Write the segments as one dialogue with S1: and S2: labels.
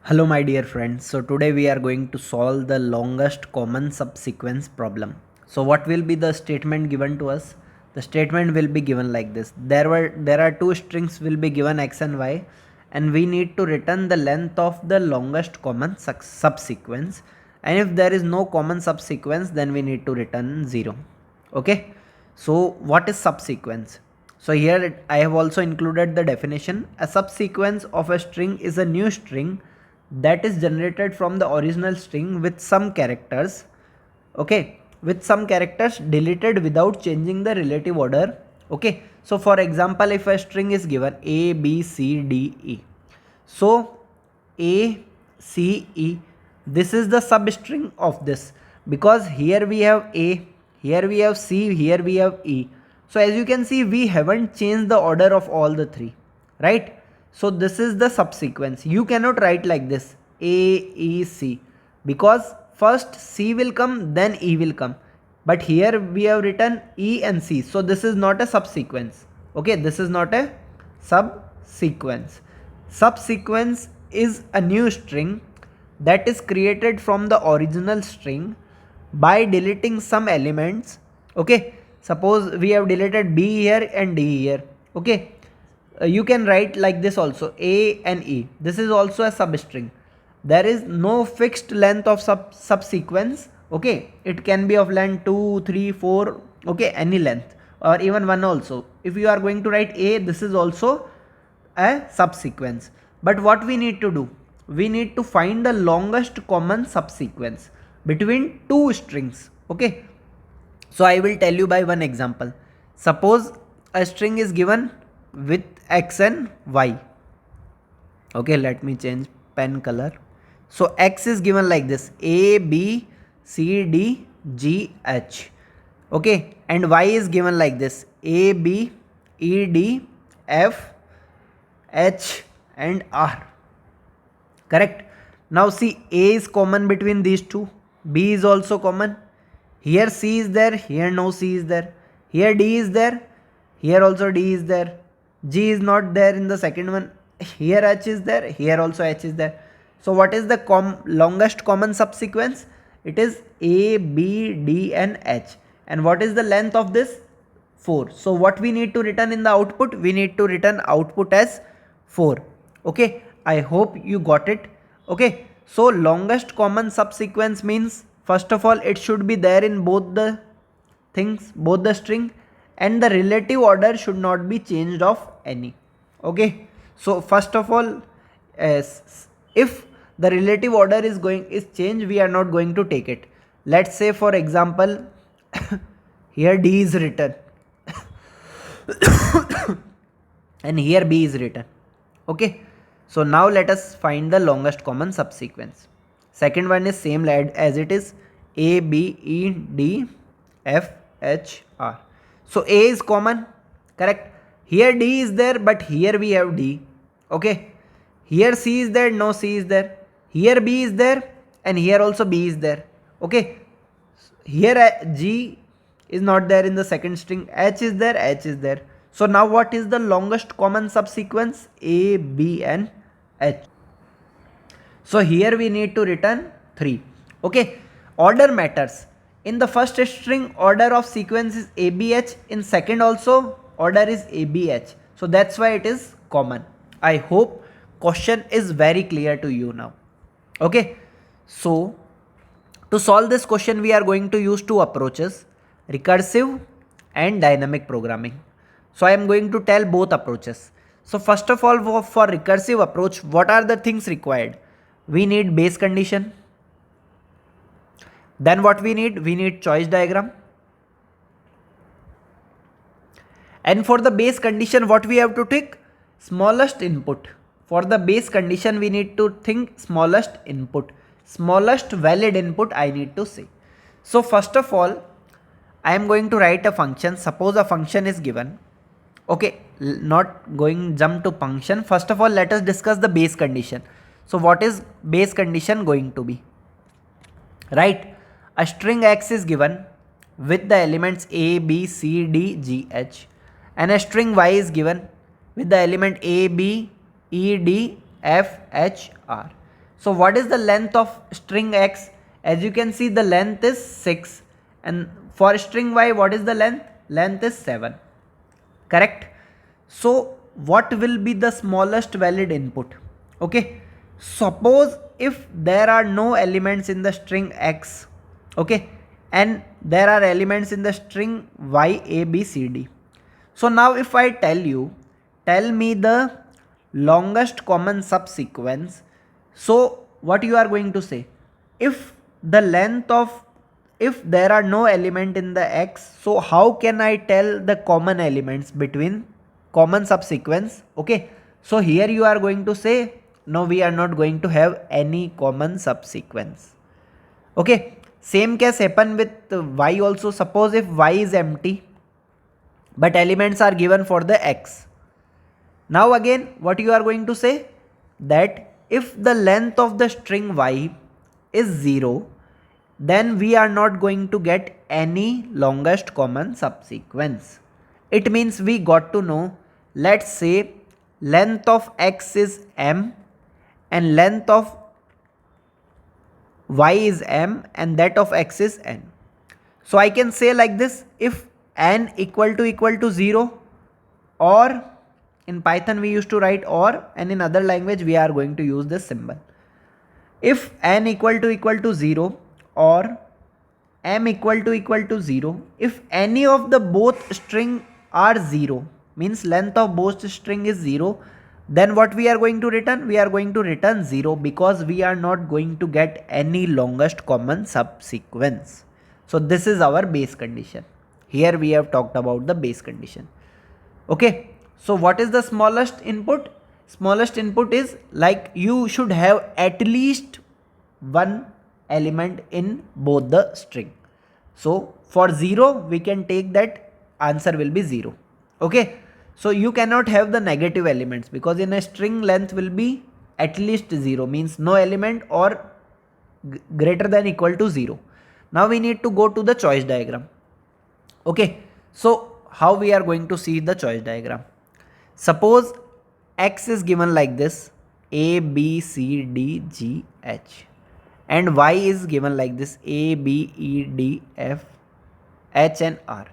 S1: Hello my dear friends, so today we are going to solve the longest common subsequence problem. So what will be the statement given to us? The statement will be given like this. There are two strings will be given x and y, and we need to return the length of the longest common subsequence, and if there is no common subsequence then we need to return 0. Okay, so what is subsequence? So here I have also included the definition. A subsequence of a string is a new string that is generated from the original string with some characters, okay, with some characters deleted without changing the relative order. Okay, so for example, if a string is given a b c d e, so a c e, this is the substring of this, because here we have a, here we have c, here we have e. So as you can see, we haven't changed the order of all the three, right? So this is the subsequence. You cannot write like this a e c, because first c will come, then e will come, but here we have written e and c, so this is not a subsequence. Okay, this is not a subsequence. Subsequence is a new string that is created from the original string by deleting some elements. Okay, suppose we have deleted b here and d here. Okay, you can write like this also, a and e, this is also a substring. There is no fixed length of subsequence. Okay, it can be of length 2, 3, 4, okay, any length, or even 1 also. If you are going to write a, this is also a subsequence. But what we need to do, we need to find the longest common subsequence between two strings. Okay, so I will tell you by one example. Suppose a string is given with x and y. Okay, let me change pen color. So x is given like this, a b c d g h. Okay, and y is given like this, a b e d f h and r. Correct? Now see, a is common between these two, b is also common. Here c is there, here no c is there. Here d is there, here also d is there. G is not there in the second one. Here h is there, here also h is there. So what is the longest common subsequence? It is a, b, d and h. And what is the length of this? 4. So what we need to return in the output? We need to return output as 4. Okay, I hope you got it. Okay, so longest common subsequence means, first of all, it should be there in both the things, both the string, and the relative order should not be changed of any. Okay, so first of all, if the relative order is changed, we are not going to take it. Let's say for example, here d is written and here b is written. Okay, so now let us find the longest common subsequence. Second one is same as it is, a b e d f h r. So a is common, correct? Here d is there, but here we have d. Okay, here c is there, no c is there. Here b is there, and here also b is there. Okay, here g is not there in the second string, h is there, h is there. So now what is the longest common subsequence? A, b and h. So here we need to return 3. Okay, order matters. In the first string, order of sequence is abh. In second also, order is abh. So that's why it is common. I hope question is very clear to you now. Okay, so to solve this question, we are going to use two approaches, recursive and dynamic programming. So I am going to tell both approaches. So first of all, for recursive approach, what are the things required? We need base condition. Then what we need? We need choice diagram. And for the base condition, what we have to take? Smallest input. For the base condition, we need to think smallest input. Smallest valid input, I need to say. So first of all, I am going to write a function. Suppose a function is given. Okay, not going jump to function. First of all, let us discuss the base condition. So what is base condition going to be? Right, a string x is given with the elements a, b, c, d, g, h, and a string y is given with the element a, b, e, d, f, h, r. So what is the length of string X? As you can see, the length is 6, and for string Y, what is the length? Length is 7. Correct? So what will be the smallest valid input? Okay, suppose if there are no elements in the string X, okay, and there are elements in the string Y, A, B, C, D. So now if I tell me the longest common subsequence, so what you are going to say? If the length of, if there are no element in the X, so how can I tell the common elements between common subsequence? Okay, so here you are going to say, no, we are not going to have any common subsequence. Okay, same case happen with Y also. Suppose if Y is empty, but elements are given for the X. Now again, what you are going to say? That if the length of the string Y is 0, then we are not going to get any longest common subsequence. It means we got to know, let's say length of X is M and length of Y is M and that of X is N. So I can say like this, if N equal to 0, or in Python we used to write or, and in other language we are going to use this symbol. If N equal to 0 or M equal to 0, if any of the both string are 0, means length of both string is 0, then what we are going to return? We are going to return 0, because we are not going to get any longest common subsequence. So this is our base condition. Here we have talked about the base condition. Okay, so what is the smallest input? Smallest input is like you should have at least one element in both the string. So for 0, we can take that answer will be 0. Okay, so you cannot have the negative elements, because in a string length will be at least 0, means no element or greater than equal to 0. Now we need to go to the choice diagram. Okay, so how we are going to see the choice diagram? Suppose X is given like this, A, B, C, D, G, H, and Y is given like this, A, B, E, D, F, H and R.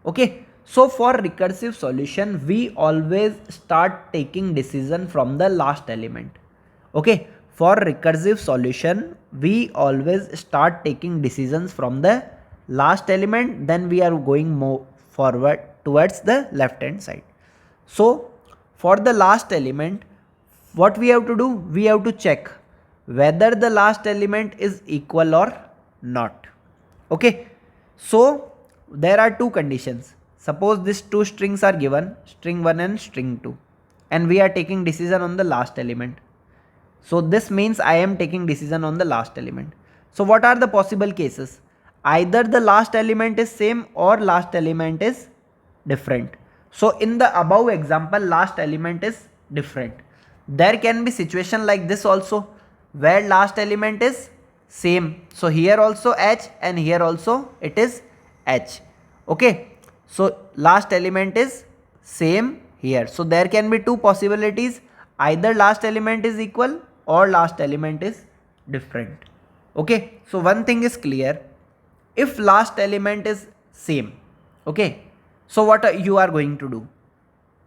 S1: Okay, so for recursive solution, we always start taking decision from the last element. Okay, for recursive solution, we always start taking decisions from the last element, then we are going more forward towards the left hand side. So for the last element, what we have to do? We have to check whether the last element is equal or not. Okay, so there are two conditions. Suppose these two strings are given, string 1 and string 2, and we are taking decision on the last element. So this means I am taking decision on the last element. So what are the possible cases? Either the last element is same or last element is different. So in the above example, last element is different. There can be situation like this also, where last element is same. So here also H and here also it is H. Okay, so last element is same here. So there can be two possibilities, either last element is equal or last element is different. Okay, so one thing is clear, if last element is same, okay, so what you are going to do?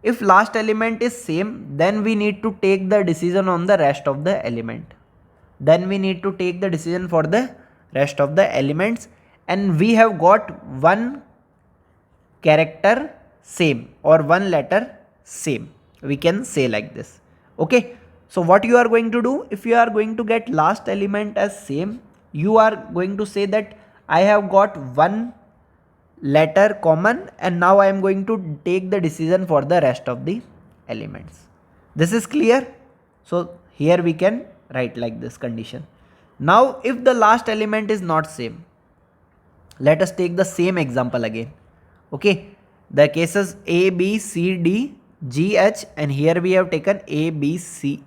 S1: If last element is same, then we need to take the decision on the rest of the element. Then we need to take the decision for the rest of the elements, and we have got one character same or one letter same. We can say like this. Okay, so what you are going to do? If you are going to get last element as same, you are going to say that I have got one letter common, and now I am going to take the decision for the rest of the elements. This is clear? So here we can write like this condition. Now if the last element is not same, let us take the same example again. Okay, the cases A, B, C, D, G, H, and here we have taken A, B, C,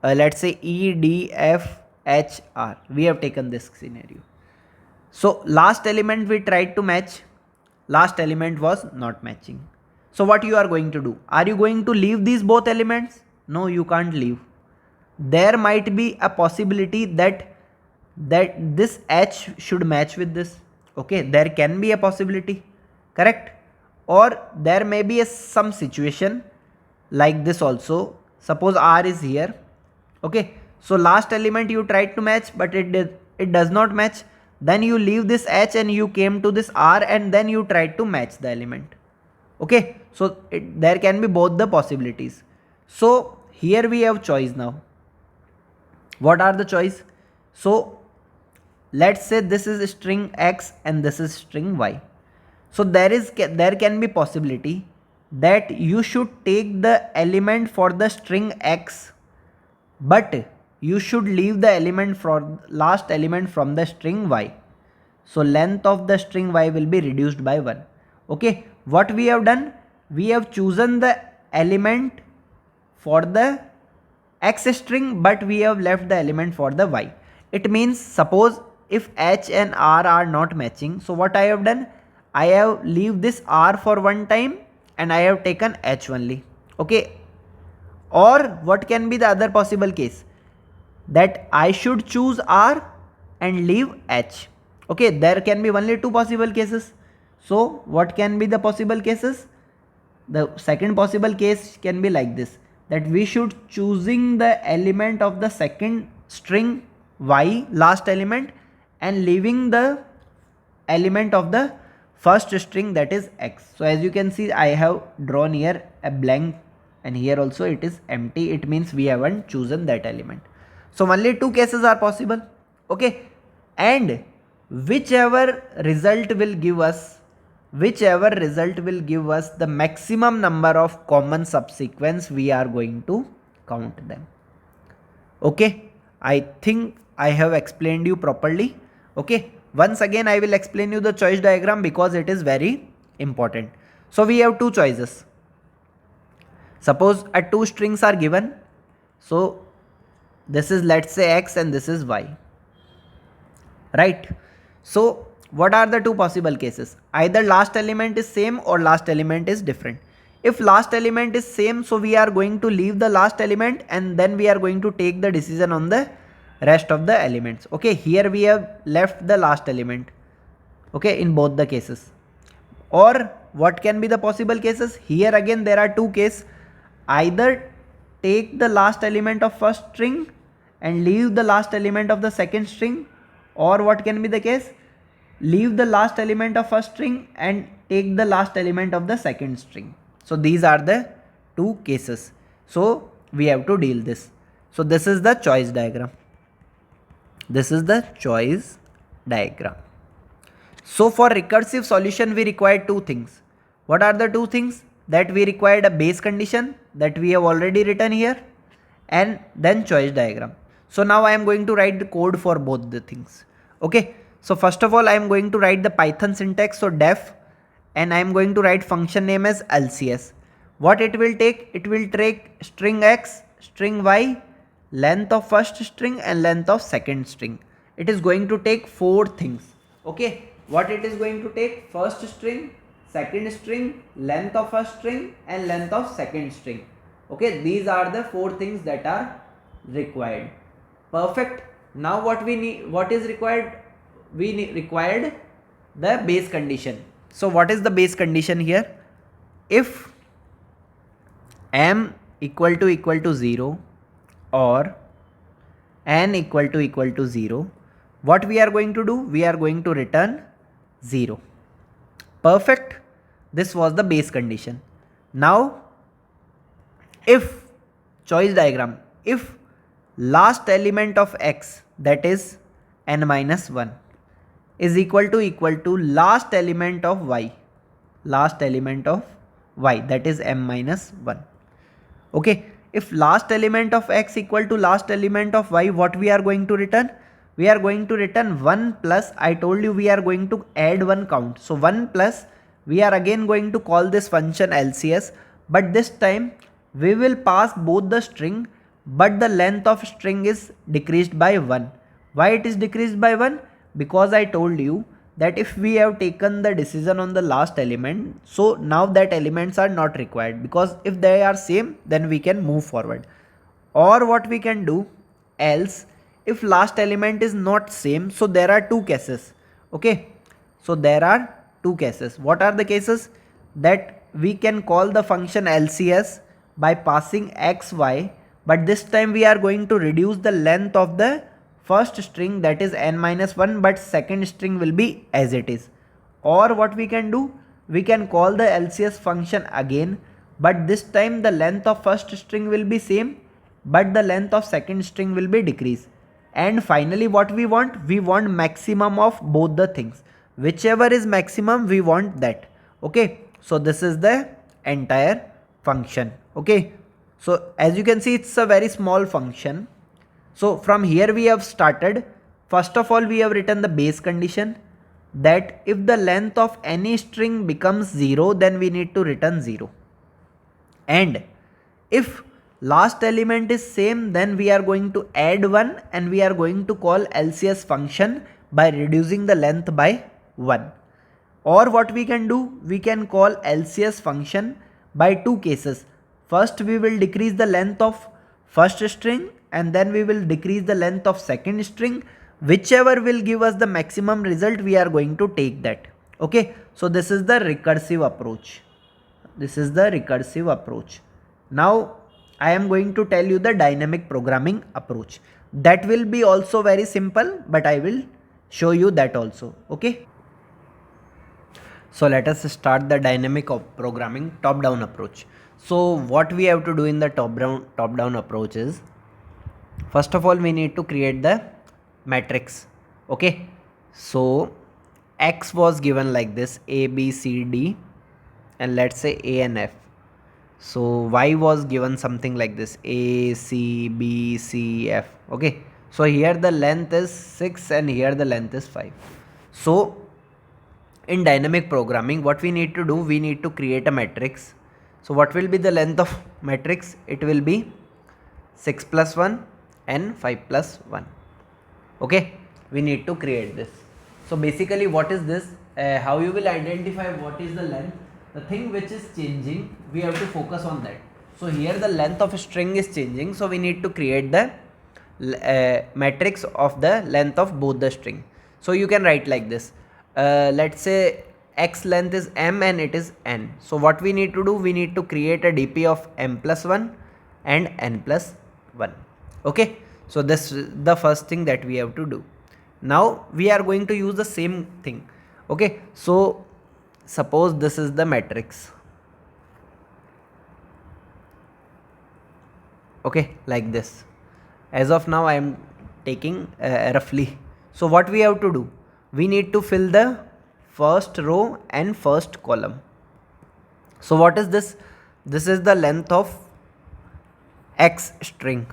S1: let's say E, D, F, H, R. We have taken this scenario. So last element we tried to match, last element was not matching. So what you are going to do? Are you going to leave these both elements? No, you can't leave. there might be a possibility that this H should match with this. Okay, there can be a possibility, correct? Or there may be some situation like this also. Suppose R is here. Okay, so last element you tried to match, but it does not match. Then you leave this H and you came to this R, and then you tried to match the element. Okay, so there can be both the possibilities. So here we have choice now. What are the choice? So let's say this is string X and this is string Y. So there can be possibility that you should take the element for the string X, but you should leave the element for last element from the string Y. So length of the string Y will be reduced by 1. Okay, what we have done? We have chosen the element for the X string, but we have left the element for the Y. It means, suppose if H and R are not matching, so what I have done? I have leave this R for one time and I have taken H only. Okay, or what can be the other possible case? That I should choose R and leave H. Okay, there can be only two possible cases. So what can be the possible cases? The second possible case can be like this, that we should choosing the element of the second string Y, last element, and leaving the element of the first string, that is X. So as you can see, I have drawn here a blank, and here also it is empty. It means we haven't chosen that element. So only two cases are possible. Okay, and whichever result will give us the maximum number of common subsequence, we are going to count them. Okay, I think I have explained you properly. Okay, once again I will explain you the choice diagram because it is very important. So we have two choices. Suppose two strings are given. So this is, let's say, X and this is Y, right? So what are the two possible cases? Either last element is same or last element is different. If last element is same, so we are going to leave the last element and then we are going to take the decision on the rest of the elements. Okay, here we have left the last element. Okay, in both the cases. Or what can be the possible cases? Here again there are two cases. Either take the last element of first string and leave the last element of the second string, or what can be the case? Leave the last element of first string and take the last element of the second string. So these are the two cases. So we have to deal this. So this is the choice diagram. This is the choice diagram. So for recursive solution, we require two things. What are the two things? That we required a base condition that we have already written here, and then choice diagram. So now I am going to write the code for both the things. Okay. So first of all, I am going to write the Python syntax, so def, and I am going to write function name as LCS. What it will take? It will take string X, string Y, length of first string and length of second string. It is going to take four things. Okay, what it is going to take? First string, second string, length of first string and length of second string. Okay, these are the four things that are required. Perfect. Now what we need, what is required? We required the base condition. So what is the base condition here? If m equal to 0 or n equal to 0, what we are going to do? We are going to return 0. Perfect. This was the base condition. Now if choice diagram, if last element of X, that is n minus 1, is equal to last element of Y, that is m minus 1. Okay, if last element of X equal to last element of Y, what we are going to return? We are going to return 1 plus, I told you we are going to add one count. So 1 plus, we are again going to call this function LCS, but this time we will pass both the string, but the length of string is decreased by 1. Why it is decreased by 1? Because I told you that if we have taken the decision on the last element, so now that elements are not required, because if they are same, then we can move forward. or what we can do, else if last element is not same, so there are two cases. Okay, so there are two cases. What are the cases? That we can call the function LCS by passing xy, but this time we are going to reduce the length of the first string, that is n minus 1, but second string will be as it is. Or what we can do, we can call the LCS function again, but this time the length of first string will be same, but the length of second string will be decreased. And finally what we want maximum of both the things. Whichever is maximum, we want that. Okay, so this is the entire function. Okay, so as you can see, it's a very small function. So from here we have started. First of all, we have written the base condition, that if the length of any string becomes 0, then we need to return 0. And if last element is same, then we are going to add 1 and we are going to call LCS function by reducing the length by 1. Or what we can do, we can call LCS function by two cases. First we will decrease the length of first string and then we will decrease the length of second string. Whichever will give us the maximum result, we are going to take that. Okay, so this is the recursive approach. This is the recursive approach. Now I am going to tell you the dynamic programming approach. That will be also very simple, but I will show you that also. Okay. So let us start the dynamic programming top-down approach. So what we have to do in the top-down approach is, first of all, we need to create the matrix. Okay. So X was given like this, A, B, C, D, and let's say A and F. So Y was given something like this, A, C, B, C, F. Okay. So here the length is 6 and here the length is 5. So in dynamic programming, what we need to do, we need to create a matrix. So what will be the length of matrix? It will be 6 plus 1 and 5 plus 1. Okay, we need to create this. So basically what is this? How you will identify what is the length? The thing which is changing, we have to focus on that. So here the length of a string is changing, so we need to create the matrix of the length of both the string. So you can write like this. Let's say x length is m and it is n. So what we need to do, we need to create a dp of m plus 1 and n plus 1. Okay, so this is the first thing that we have to do. Now we are going to use the same thing. Okay, so suppose this is the matrix. Okay, like this. As of now I am taking roughly. So what we have to do, we need to fill the first row and first column. So what is this? This is the length of x string.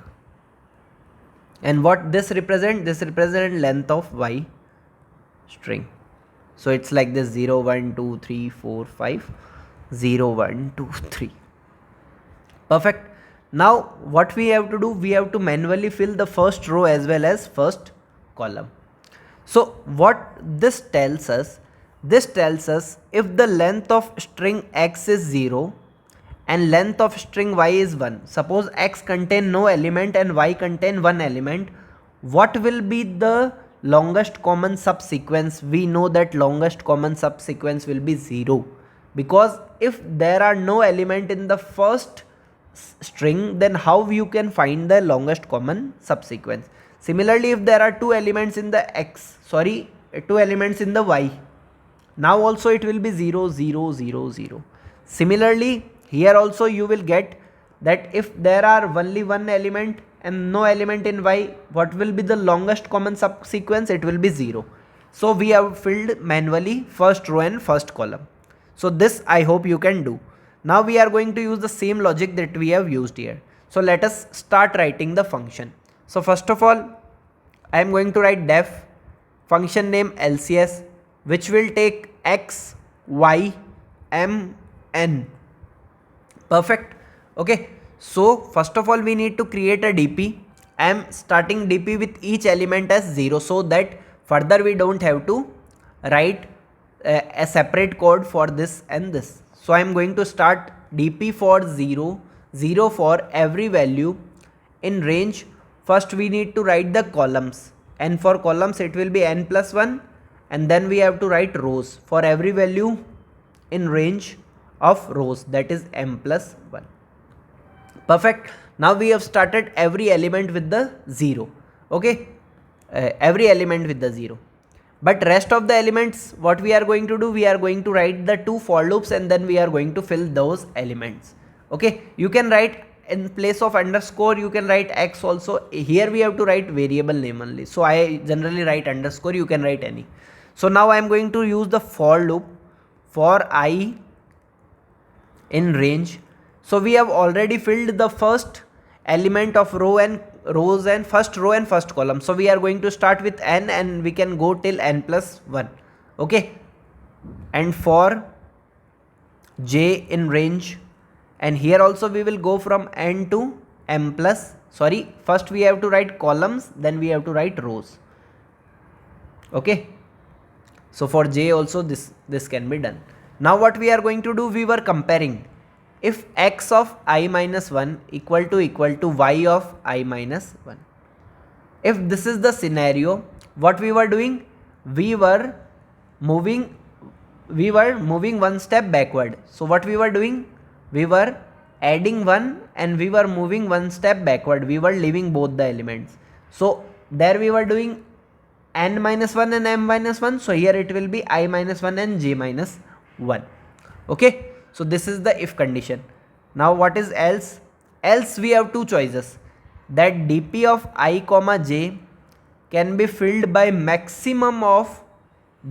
S1: And what this represent? This represent length of y string. So it's like this 0, 1, 2, 3, 4, 5, 0, 1, 2, 3. Perfect. Now what we have to do, we have to manually fill the first row as well as first column. So what this tells us? This tells us if the length of string x is 0 and length of string y is 1. Suppose x contain no element and y contain one element. What will be the longest common subsequence? We know that longest common subsequence will be 0, because if there are no element in the first string, then how you can find the longest common subsequence? Similarly, if there are two elements in the two elements in the y, now also it will be 0, 0, 0, 0. Similarly, here also you will get that if there are only one element and no element in y, what will be the longest common subsequence? It will be 0. So we have filled manually first row and first column. So this I hope you can do. Now we are going to use the same logic that we have used here. So let us start writing the function. So first of all, I am going to write def function name LCS, which will take x, y, m, n. Perfect. Okay. So first of all, we need to create a DP. I am starting DP with each element as 0, so that further we don't have to write a separate code for this and this. So I am going to start DP for 0, 0 for every value in range, first we need to write the columns, and for columns it will be n plus 1, and then we have to write rows for every value in range of rows, that is m plus 1. Perfect. Now we have started every element with the 0. Okay, every element with the 0. But rest of the elements, what we are going to do, we are going to write the 2 for loops and then we are going to fill those elements. Okay, you can write in place of underscore, you can write x also. Here we have to write variable name only. So I generally write underscore, you can write any. So now I am going to use the for loop for I in range. So we have already filled the first element of rows and first row and first column. So we are going to start with n and we can go till n plus 1. Okay, and for j in range, and here also we will go from n to m plus, sorry, first we have to write columns, then we have to write rows. Okay, so for j also this can be done. Now what we are going to do, we were comparing if x of I minus 1 equal to y of I minus 1. If this is the scenario, what we were doing, we were moving one step backward. So what we were doing, we were adding 1 and we were moving one step backward, we were leaving both the elements. So there we were doing n minus 1 and m minus 1. So here it will be I minus 1 and j minus 1. Okay, so this is the if condition. Now what is else? Else we have two choices, that dp of I comma j can be filled by maximum of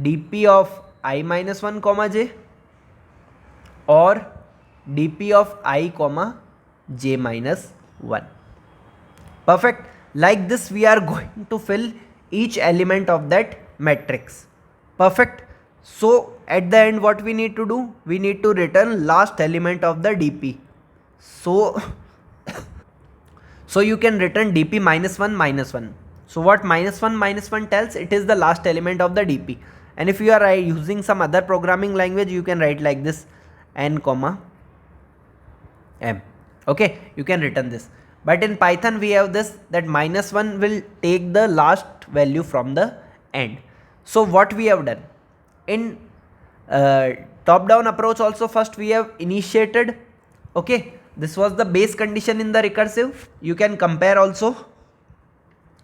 S1: dp of I minus 1 comma j or dp of I comma j minus 1. Perfect. Like this we are going to fill each element of that matrix. Perfect. So at the end what we need to do, we need to return last element of the dp. So you can return dp minus 1 minus 1. So what minus 1 tells, it is the last element of the dp. And if you are using some other programming language, you can write like this, n comma m. Okay, you can return this. But in Python we have this, that minus 1 will take the last value from the end. So what we have done, in top down approach also, first we have initiated. Okay, this was the base condition in the recursive, you can compare also,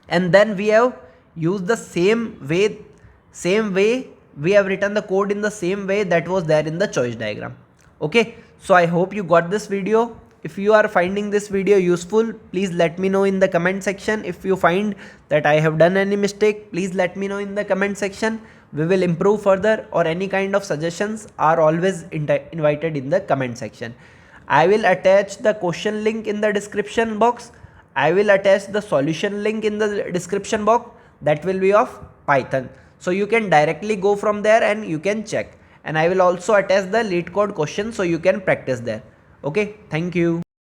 S1: and then we have used the same way we have written the code in the same way that was there in the choice diagram. Okay, so I hope you got this video. If you are finding this video useful, please let me know in the comment section. If you find that I have done any mistake, please let me know in the comment section. We will improve further, or any kind of suggestions are always invited in the comment section. I will attach the question link in the description box. I will attach the solution link in the description box, that will be of Python. So you can directly go from there and you can check. And I will also attach the LeetCode question so you can practice there. Okay, thank you.